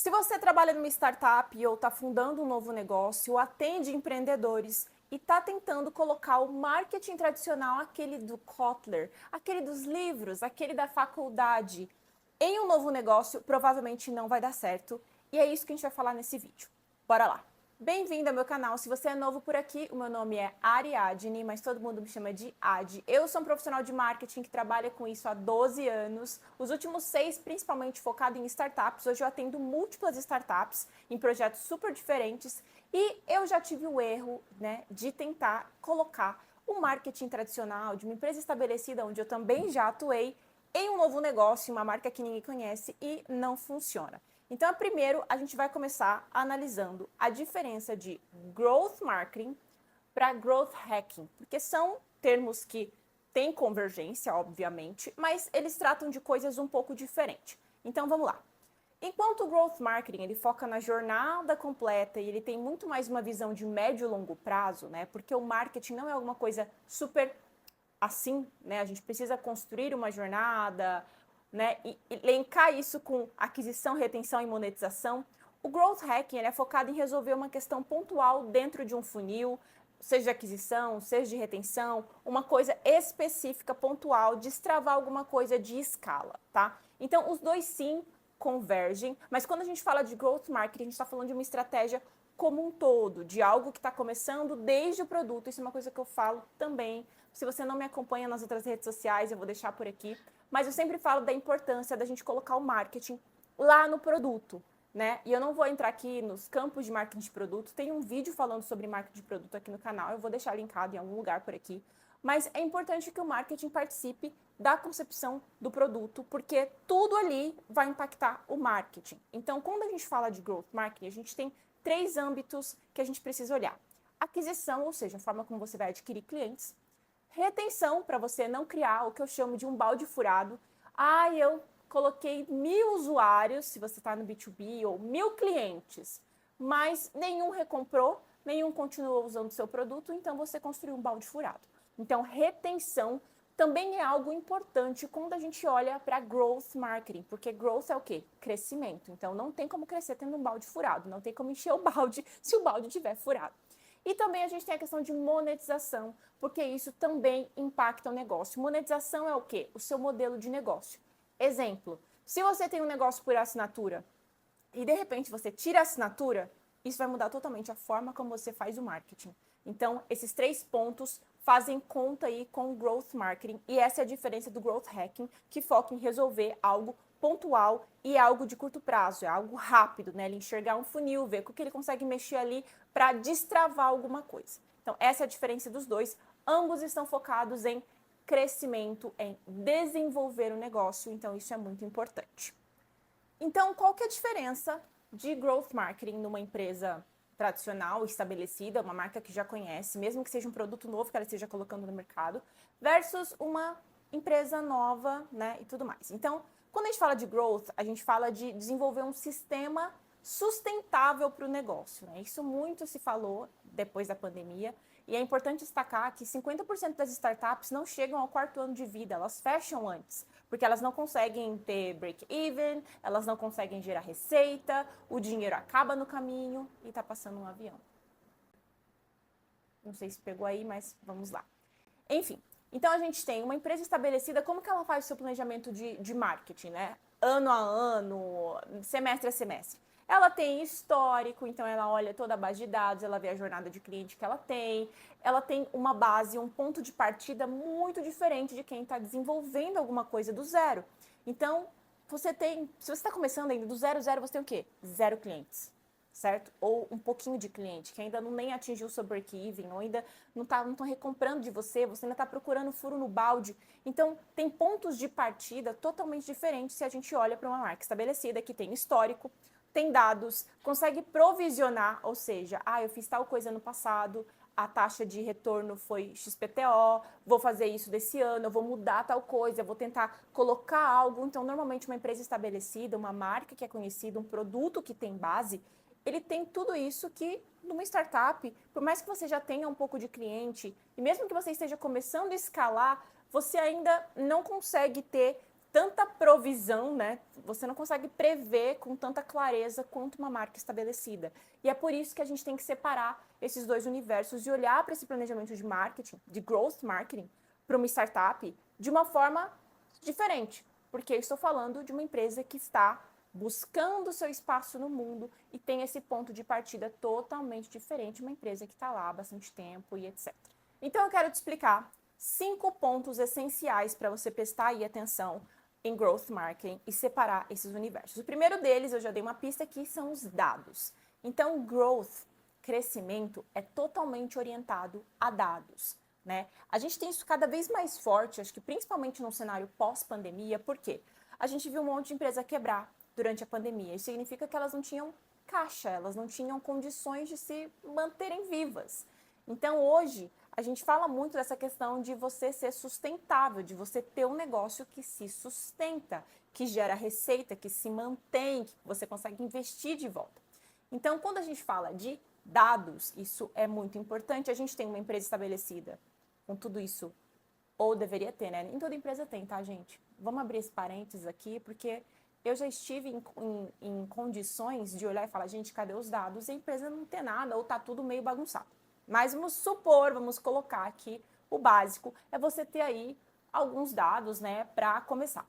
Se você trabalha numa startup ou está fundando um novo negócio, ou atende empreendedores e está tentando colocar o marketing tradicional, aquele do Kotler, aquele dos livros, aquele da faculdade, em um novo negócio, provavelmente não vai dar certo. E é isso que a gente vai falar nesse vídeo. Bora lá! Bem-vindo ao meu canal. Se você é novo por aqui, o meu nome é Ariadne, mas todo mundo me chama de Adi. Eu sou um profissional de marketing que trabalha com isso há 12 anos. Os últimos 6, principalmente focado em startups. Hoje eu atendo múltiplas startups em projetos super diferentes. E eu já tive o erro, de tentar colocar o marketing tradicional de uma empresa estabelecida, onde eu também já atuei, em um novo negócio, uma marca que ninguém conhece e não funciona. Então, primeiro, a gente vai começar analisando a diferença de growth marketing para growth hacking, porque são termos que têm convergência, obviamente, mas eles tratam de coisas um pouco diferentes. Então, vamos lá. Enquanto o growth marketing ele foca na jornada completa e ele tem muito mais uma visão de médio e longo prazo, porque o marketing não é alguma coisa super assim, a gente precisa construir uma jornada, e linkar isso com aquisição, retenção e monetização. O growth hacking é focado em resolver uma questão pontual dentro de um funil, seja de aquisição, seja de retenção, uma coisa específica, pontual, destravar alguma coisa de escala, tá? Então, os dois sim convergem, mas quando a gente fala de growth marketing, a gente está falando de uma estratégia como um todo, de algo que está começando desde o produto. Isso é uma coisa que eu falo também. Se você não me acompanha nas outras redes sociais, eu vou deixar por aqui. Mas eu sempre falo da importância da gente colocar o marketing lá no produto, E eu não vou entrar aqui nos campos de marketing de produto. Tem um vídeo falando sobre marketing de produto aqui no canal. Eu vou deixar linkado em algum lugar por aqui. Mas é importante que o marketing participe da concepção do produto, porque tudo ali vai impactar o marketing. Então, quando a gente fala de growth marketing, a gente tem 3 âmbitos que a gente precisa olhar. Aquisição, ou seja, a forma como você vai adquirir clientes. Retenção, para você não criar o que eu chamo de um balde furado. Eu coloquei 1000 usuários, se você está no B2B, ou 1000 clientes, mas nenhum recomprou, nenhum continuou usando o seu produto, então você construiu um balde furado. Então, retenção também é algo importante quando a gente olha para growth marketing, porque growth é o quê? Crescimento. Então, não tem como crescer tendo um balde furado, não tem como encher o balde se o balde estiver furado. E também a gente tem a questão de monetização, porque isso também impacta o negócio. Monetização é o quê? O seu modelo de negócio. Exemplo, se você tem um negócio por assinatura e de repente você tira a assinatura, isso vai mudar totalmente a forma como você faz o marketing. Então, esses 3 pontos fazem conta aí com o growth marketing e essa é a diferença do growth hacking, que foca em resolver algo pontual e algo de curto prazo, é algo rápido, Ele enxergar um funil, ver o que ele consegue mexer ali para destravar alguma coisa. Então, essa é a diferença dos dois. Ambos estão focados em crescimento, em desenvolver o negócio, então isso é muito importante. Então, qual que é a diferença de growth marketing numa empresa tradicional, estabelecida, uma marca que já conhece, mesmo que seja um produto novo que ela esteja colocando no mercado, versus uma empresa nova, e tudo mais. Então, quando a gente fala de growth, a gente fala de desenvolver um sistema sustentável para o negócio, Isso muito se falou depois da pandemia, e é importante destacar que 50% das startups não chegam ao 4º ano de vida, elas fecham antes, porque elas não conseguem ter break-even, elas não conseguem gerar receita, o dinheiro acaba no caminho e está passando um avião. Não sei se pegou aí, mas vamos lá. Enfim, então a gente tem uma empresa estabelecida, como que ela faz o seu planejamento de marketing, Ano a ano, semestre a semestre. Ela tem histórico, então ela olha toda a base de dados, ela vê a jornada de cliente que ela tem uma base, um ponto de partida muito diferente de quem está desenvolvendo alguma coisa do zero. Então, se você está começando ainda do zero, você tem o quê? 0 clientes, certo? Ou um pouquinho de cliente, que ainda não nem atingiu o seu break-even, ou ainda não estão recomprando de você ainda está procurando furo no balde. Então, tem pontos de partida totalmente diferentes se a gente olha para uma marca estabelecida, que tem histórico, tem dados, consegue provisionar, ou seja, eu fiz tal coisa no passado, a taxa de retorno foi XPTO, vou fazer isso desse ano, eu vou mudar tal coisa, eu vou tentar colocar algo. Então, normalmente, uma empresa estabelecida, uma marca que é conhecida, um produto que tem base, ele tem tudo isso que numa startup, por mais que você já tenha um pouco de cliente, e mesmo que você esteja começando a escalar, você ainda não consegue ter tanta provisão, né? Você não consegue prever com tanta clareza quanto uma marca estabelecida. E é por isso que a gente tem que separar esses dois universos e olhar para esse planejamento de marketing, de growth marketing, para uma startup de uma forma diferente. Porque eu estou falando de uma empresa que está buscando seu espaço no mundo e tem esse ponto de partida totalmente diferente, uma empresa que está lá há bastante tempo e etc. Então eu quero te explicar 5 pontos essenciais para você prestar aí atenção em growth marketing e separar esses universos. O primeiro deles, eu já dei uma pista aqui, são os dados. Então, growth, crescimento, é totalmente orientado a dados, né? A gente tem isso cada vez mais forte, acho que principalmente no cenário pós-pandemia, por quê? A gente viu um monte de empresa quebrar durante a pandemia. Isso significa que elas não tinham caixa, elas não tinham condições de se manterem vivas. Então, hoje, a gente fala muito dessa questão de você ser sustentável, de você ter um negócio que se sustenta, que gera receita, que se mantém, que você consegue investir de volta. Então, quando a gente fala de dados, isso é muito importante. A gente tem uma empresa estabelecida com tudo isso, ou deveria ter, né? Nem toda empresa tem, tá, gente? Vamos abrir esse parênteses aqui, porque eu já estive em condições de olhar e falar, gente, cadê os dados? E a empresa não tem nada, ou tá tudo meio bagunçado. Mas vamos supor, vamos colocar aqui o básico, é você ter aí alguns dados, né, para começar.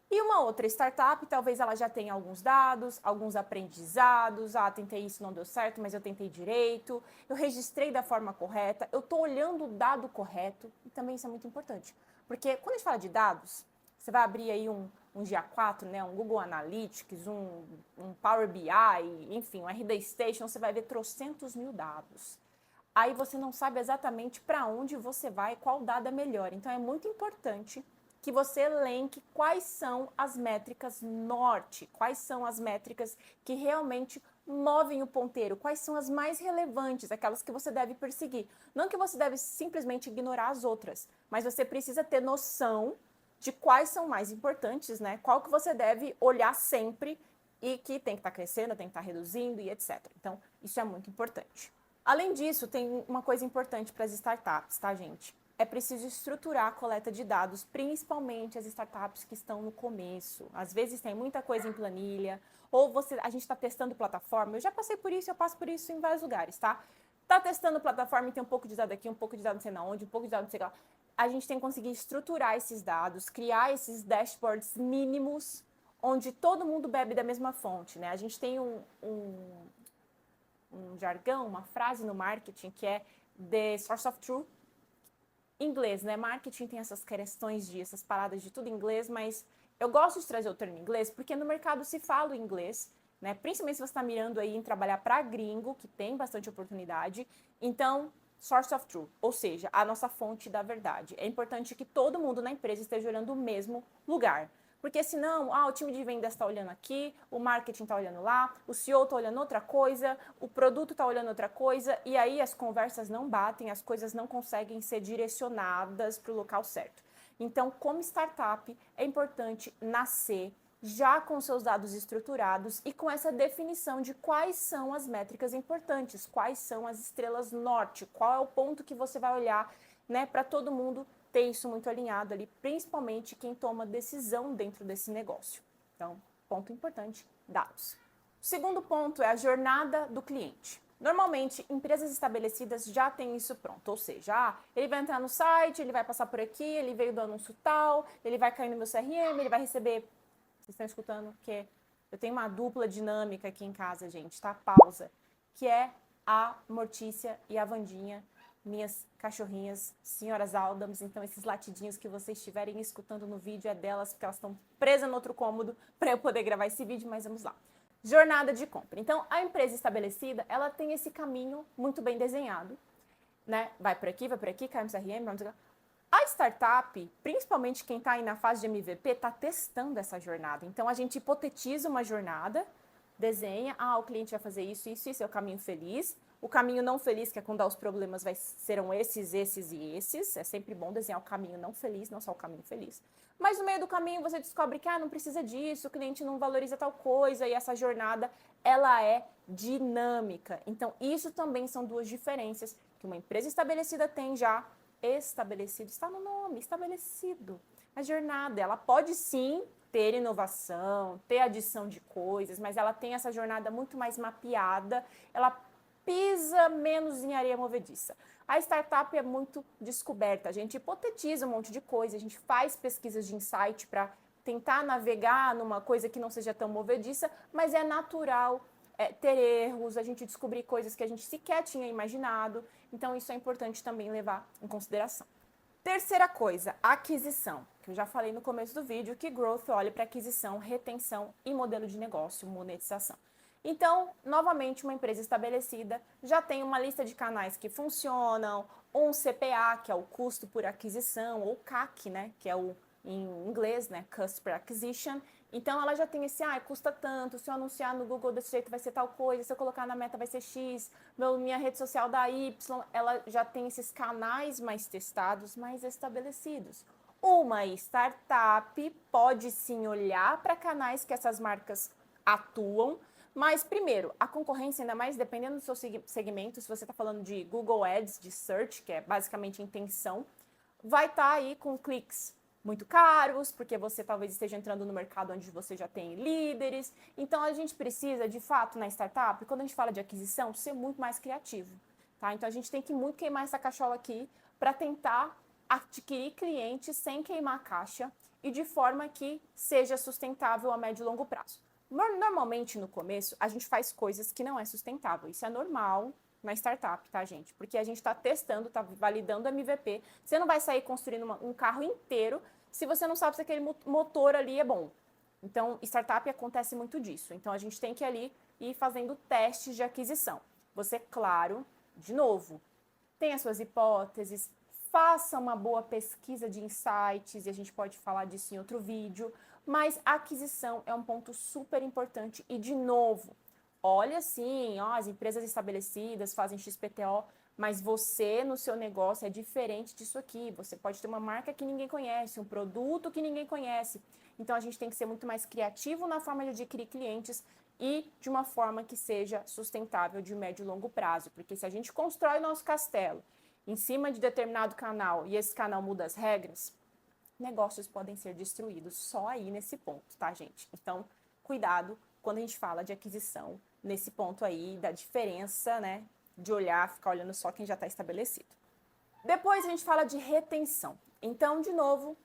E uma outra startup, talvez ela já tenha alguns dados, alguns aprendizados, tentei isso, não deu certo, mas eu tentei direito, eu registrei da forma correta, eu estou olhando o dado correto, e também isso é muito importante. Porque quando a gente fala de dados, você vai abrir aí um GA4, né, um Google Analytics, um Power BI, enfim, um RD Station, você vai ver trocentos mil dados. Aí você não sabe exatamente para onde você vai, qual dado é melhor. Então é muito importante que você elenque quais são as métricas norte, quais são as métricas que realmente movem o ponteiro, quais são as mais relevantes, aquelas que você deve perseguir. Não que você deve simplesmente ignorar as outras, mas você precisa ter noção de quais são mais importantes, né? Qual que você deve olhar sempre e que tem que estar crescendo, tem que estar reduzindo e etc. Então, isso é muito importante. Além disso, tem uma coisa importante para as startups, tá, gente? É preciso estruturar a coleta de dados, principalmente as startups que estão no começo. Às vezes tem muita coisa em planilha, ou a gente está testando plataforma. Eu já passei por isso, eu passo por isso em vários lugares, tá? Tá testando plataforma e tem um pouco de dado aqui, um pouco de dado não sei na onde, um pouco de dado não sei lá. A gente tem que conseguir estruturar esses dados, criar esses dashboards mínimos, onde todo mundo bebe da mesma fonte, né? A gente tem um jargão, uma frase no marketing que é the source of truth. Em inglês, né? Marketing tem essas questões essas paradas de tudo em inglês, mas eu gosto de trazer o termo em inglês porque no mercado se fala o inglês, né? Principalmente se você está mirando aí em trabalhar para gringo, que tem bastante oportunidade. Então, source of truth, ou seja, a nossa fonte da verdade. É importante que todo mundo na empresa esteja olhando o mesmo lugar. Porque senão, o time de vendas está olhando aqui, o marketing está olhando lá, o CEO está olhando outra coisa, o produto está olhando outra coisa, e aí as conversas não batem, as coisas não conseguem ser direcionadas para o local certo. Então, como startup, é importante nascer já com seus dados estruturados e com essa definição de quais são as métricas importantes, quais são as estrelas norte, qual é o ponto que você vai olhar, né, para todo mundo ter isso muito alinhado ali, principalmente quem toma decisão dentro desse negócio. Então, ponto importante, dados. O segundo ponto é a jornada do cliente. Normalmente, empresas estabelecidas já têm isso pronto, ou seja, ele vai entrar no site, ele vai passar por aqui, ele veio do anúncio tal, ele vai cair no meu CRM, ele vai receber... Vocês estão escutando que eu tenho uma dupla dinâmica aqui em casa, gente, tá? Pausa. Que é a Mortícia e a Vandinha, minhas cachorrinhas, senhoras Aldams. Então, esses latidinhos que vocês estiverem escutando no vídeo é delas, porque elas estão presas no outro cômodo para eu poder gravar esse vídeo, mas vamos lá. Jornada de compra. Então, a empresa estabelecida, ela tem esse caminho muito bem desenhado, né? Vai por aqui, cai no CRM, vamos... A startup, principalmente quem está aí na fase de MVP, está testando essa jornada. Então, a gente hipotetiza uma jornada, desenha, o cliente vai fazer isso, isso é o caminho feliz. O caminho não feliz, que é quando os problemas serão esses e esses. É sempre bom desenhar o caminho não feliz, não só o caminho feliz. Mas no meio do caminho você descobre que não precisa disso, o cliente não valoriza tal coisa, e essa jornada, ela é dinâmica. Então, isso também são duas diferenças que uma empresa estabelecida tem já. Estabelecido, está no nome, estabelecido. A jornada, ela pode sim ter inovação, ter adição de coisas, mas ela tem essa jornada muito mais mapeada, ela pisa menos em areia movediça. A startup é muito descoberta, a gente hipotetiza um monte de coisa, a gente faz pesquisas de insight para tentar navegar numa coisa que não seja tão movediça, mas é natural ter erros, a gente descobrir coisas que a gente sequer tinha imaginado, então isso é importante também levar em consideração. Terceira coisa, aquisição, que eu já falei no começo do vídeo, que Growth olha para aquisição, retenção e modelo de negócio, monetização. Então, novamente, uma empresa estabelecida já tem uma lista de canais que funcionam, um CPA, que é o custo por aquisição, ou CAC, né, que é o em inglês, né, Cost per Acquisition. Então, ela já tem esse, custa tanto, se eu anunciar no Google desse jeito vai ser tal coisa, se eu colocar na Meta vai ser X, minha rede social da Y, ela já tem esses canais mais testados, mais estabelecidos. Uma startup pode sim olhar para canais que essas marcas atuam, mas, primeiro, a concorrência, ainda mais dependendo do seu segmento, se você está falando de Google Ads, de Search, que é basicamente intenção, vai estar aí com cliques muito caros, porque você talvez esteja entrando no mercado onde você já tem líderes. Então, a gente precisa, de fato, na startup, quando a gente fala de aquisição, ser muito mais criativo, tá? Então, a gente tem que muito queimar essa cachola aqui para tentar adquirir clientes sem queimar a caixa e de forma que seja sustentável a médio e longo prazo. Normalmente, no começo, a gente faz coisas que não é sustentável. Isso é normal na startup, tá, gente? Porque a gente está testando, está validando MVP. Você não vai sair construindo um carro inteiro se você não sabe se aquele motor ali é bom. Então, startup acontece muito disso. Então, a gente tem que ali ir fazendo testes de aquisição. Você, claro, de novo, tem as suas hipóteses, faça uma boa pesquisa de insights, e a gente pode falar disso em outro vídeo, mas a aquisição é um ponto super importante e, de novo, olha assim, as empresas estabelecidas fazem XPTO, mas você no seu negócio é diferente disso aqui. Você pode ter uma marca que ninguém conhece, um produto que ninguém conhece. Então a gente tem que ser muito mais criativo na forma de adquirir clientes e de uma forma que seja sustentável de médio e longo prazo. Porque se a gente constrói o nosso castelo em cima de determinado canal e esse canal muda as regras, negócios podem ser destruídos só aí nesse ponto, tá, gente? Então, cuidado quando a gente fala de aquisição, nesse ponto aí da diferença, né, de olhar, ficar olhando só quem já está estabelecido. Depois a gente fala de retenção. Então, de novo,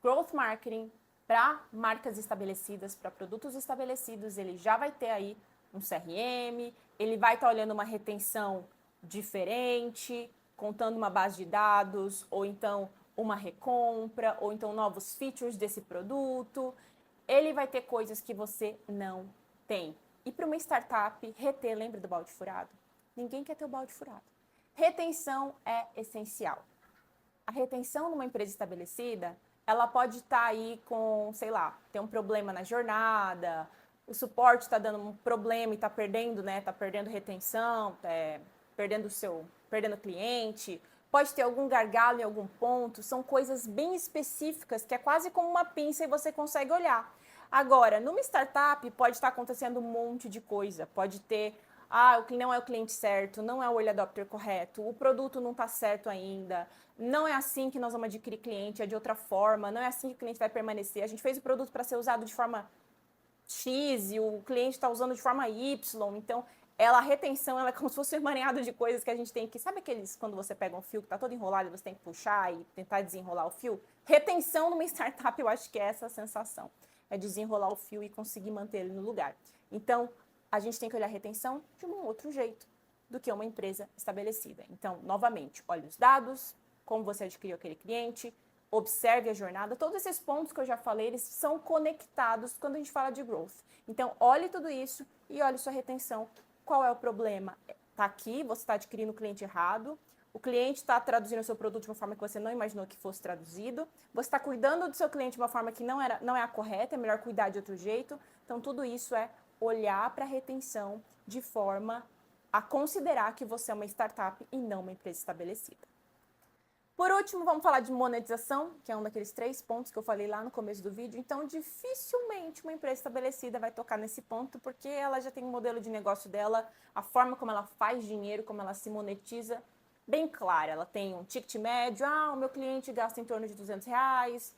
growth marketing para marcas estabelecidas, para produtos estabelecidos, ele já vai ter aí um CRM, ele vai estar olhando uma retenção diferente, contando uma base de dados, ou então uma recompra, ou então novos features desse produto. Ele vai ter coisas que você não tem. E para uma startup, reter, lembra do balde furado? Ninguém quer ter o balde furado. Retenção é essencial. A retenção numa empresa estabelecida, ela pode estar aí com, sei lá, tem um problema na jornada, o suporte está dando um problema e está perdendo, né? Está perdendo retenção, perdendo cliente, pode ter algum gargalo em algum ponto, são coisas bem específicas que é quase como uma pinça e você consegue olhar. Agora, numa startup pode estar acontecendo um monte de coisa, pode ter, não é o cliente certo, não é o early adopter correto, o produto não está certo ainda, não é assim que nós vamos adquirir cliente, é de outra forma, não é assim que o cliente vai permanecer. A gente fez o produto para ser usado de forma X e o cliente está usando de forma Y, então a retenção ela é como se fosse um emaranhado de coisas que a gente tem que... Sabe quando você pega um fio que está todo enrolado e você tem que puxar e tentar desenrolar o fio? Retenção numa startup, eu acho que é essa a sensação. É desenrolar o fio e conseguir manter ele no lugar. Então, a gente tem que olhar a retenção de um outro jeito do que uma empresa estabelecida. Então, novamente, olhe os dados, como você adquiriu aquele cliente, observe a jornada. Todos esses pontos que eu já falei, eles são conectados quando a gente fala de growth. Então, olhe tudo isso e olhe sua retenção. Qual é o problema? Está aqui, você está adquirindo o cliente errado, o cliente está traduzindo o seu produto de uma forma que você não imaginou que fosse traduzido, você está cuidando do seu cliente de uma forma que não é a correta, é melhor cuidar de outro jeito. Então, tudo isso é olhar para a retenção de forma a considerar que você é uma startup e não uma empresa estabelecida. Por último, vamos falar de monetização, que é um daqueles 3 pontos que eu falei lá no começo do vídeo. Então, dificilmente uma empresa estabelecida vai tocar nesse ponto, porque ela já tem um modelo de negócio dela, a forma como ela faz dinheiro, como ela se monetiza, bem clara. Ela tem um ticket médio, o meu cliente gasta em torno de R$200,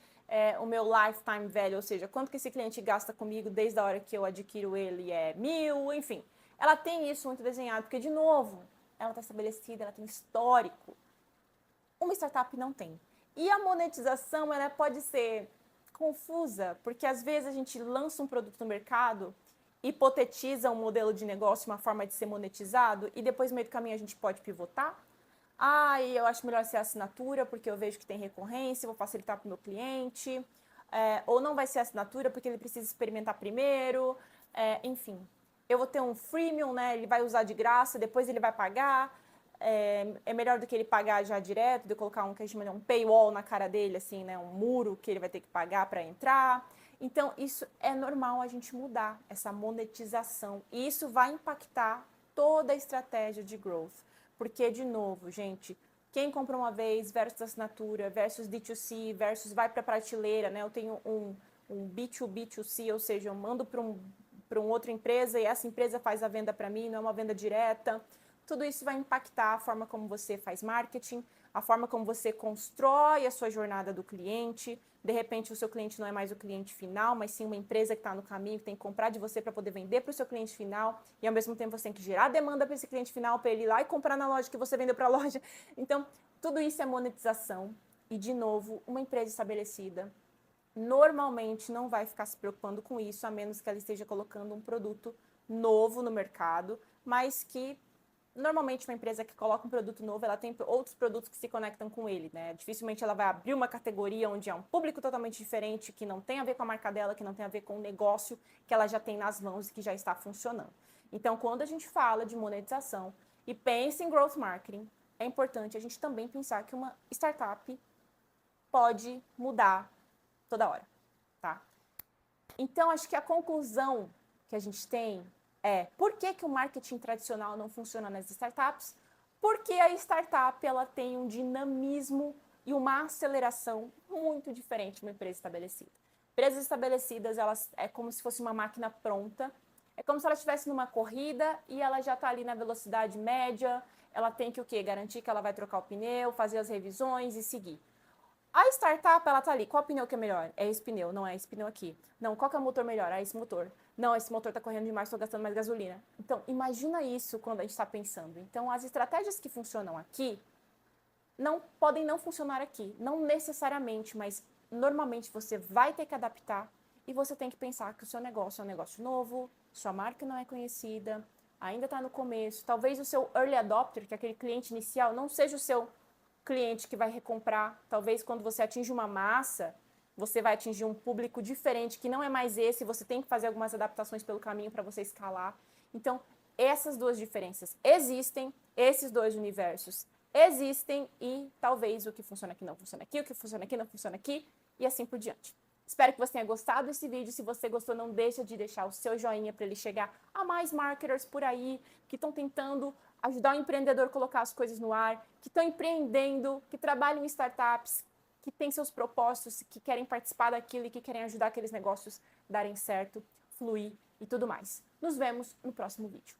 o meu lifetime value, ou seja, quanto que esse cliente gasta comigo desde a hora que eu adquiro ele é 1.000, enfim. Ela tem isso muito desenhado, porque, de novo, ela está estabelecida, ela tem histórico. Uma startup não tem. E a monetização, ela pode ser confusa, porque às vezes a gente lança um produto no mercado, hipotetiza um modelo de negócio, uma forma de ser monetizado, e depois, no meio do caminho, a gente pode pivotar. Eu acho melhor ser assinatura, porque eu vejo que tem recorrência, vou facilitar para o meu cliente. Ou não vai ser assinatura, porque ele precisa experimentar primeiro. Enfim, eu vou ter um freemium, né? Ele vai usar de graça, depois ele vai pagar. É melhor do que ele pagar já direto, de colocar um que a gente chama de um paywall na cara dele, assim, né? Um muro que ele vai ter que pagar para entrar. Então, isso é normal a gente mudar, essa monetização. E isso vai impactar toda a estratégia de growth. Porque, de novo, gente, quem compra uma vez versus assinatura, versus D2C, versus vai para a prateleira, né? Eu tenho um B2B2C, ou seja, eu mando para uma outra empresa e essa empresa faz a venda para mim, não é uma venda direta. Tudo isso vai impactar a forma como você faz marketing, a forma como você constrói a sua jornada do cliente. De repente, o seu cliente não é mais o cliente final, mas sim uma empresa que está no caminho, que tem que comprar de você para poder vender para o seu cliente final. E, ao mesmo tempo, você tem que gerar demanda para esse cliente final, para ele ir lá e comprar na loja que você vendeu para a loja. Então, tudo isso é monetização. E, de novo, uma empresa estabelecida normalmente não vai ficar se preocupando com isso, a menos que ela esteja colocando um produto novo no mercado, mas que normalmente uma empresa que coloca um produto novo, ela tem outros produtos que se conectam com ele, né? Dificilmente ela vai abrir uma categoria onde é um público totalmente diferente, que não tem a ver com a marca dela, que não tem a ver com o negócio que ela já tem nas mãos e que já está funcionando. Então, quando a gente fala de monetização e pensa em growth marketing, é importante a gente também pensar que uma startup pode mudar toda hora, tá? Então, acho que a conclusão que a gente tem por que o marketing tradicional não funciona nas startups? Porque a startup ela tem um dinamismo e uma aceleração muito diferente de uma empresa estabelecida. Empresas estabelecidas, elas é como se fosse uma máquina pronta, é como se ela estivesse numa corrida e ela já está ali na velocidade média, ela tem que o quê? Garantir que ela vai trocar o pneu, fazer as revisões e seguir. A startup, ela tá ali. Qual pneu que é melhor? É esse pneu, não é esse pneu aqui. Não, qual que é o motor melhor? É esse motor. Não, esse motor tá correndo demais, estou gastando mais gasolina. Então, imagina isso quando a gente está pensando. Então, as estratégias que funcionam aqui não podem não funcionar aqui. Não necessariamente, mas normalmente você vai ter que adaptar e você tem que pensar que o seu negócio é um negócio novo, sua marca não é conhecida, ainda está no começo. Talvez o seu early adopter, que é aquele cliente inicial, não seja o seu cliente que vai recomprar. Talvez quando você atinge uma massa, você vai atingir um público diferente, que não é mais esse, você tem que fazer algumas adaptações pelo caminho para você escalar. Então, essas duas diferenças existem, esses dois universos existem e talvez o que funciona aqui não funciona aqui, o que funciona aqui não funciona aqui e assim por diante. Espero que você tenha gostado desse vídeo. Se você gostou, não deixa de deixar o seu joinha para ele chegar a mais marketers por aí que estão tentando ajudar o empreendedor a colocar as coisas no ar, que estão empreendendo, que trabalham em startups, que têm seus propósitos, que querem participar daquilo e que querem ajudar aqueles negócios darem certo, fluir e tudo mais. Nos vemos no próximo vídeo.